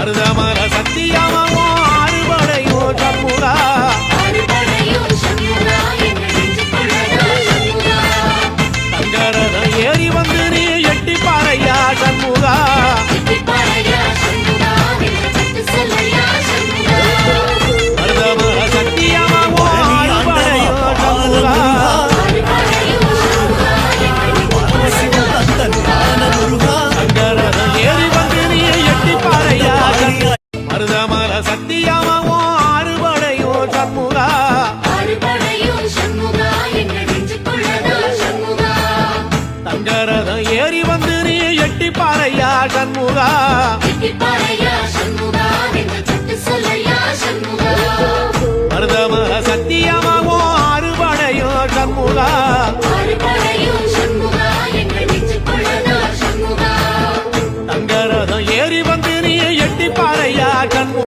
மருதமர சத்தியமாவோ அறுபடையோ சண்முகா தங்கரதம் ஏறி வந்து நீ எட்டி பாறையா சண்முகா மருதமர சத்தியமாவோ அறுபடையோ சண்முகா தங்கரதம் ஏறி வந்து நீ எட்டி பாறையா மருதமர சத்தியமாவோ அறுபடையோ சண்முகா தங்கரதம் ஏறி வந்து நீ எட்டி பாறையா சண்முகா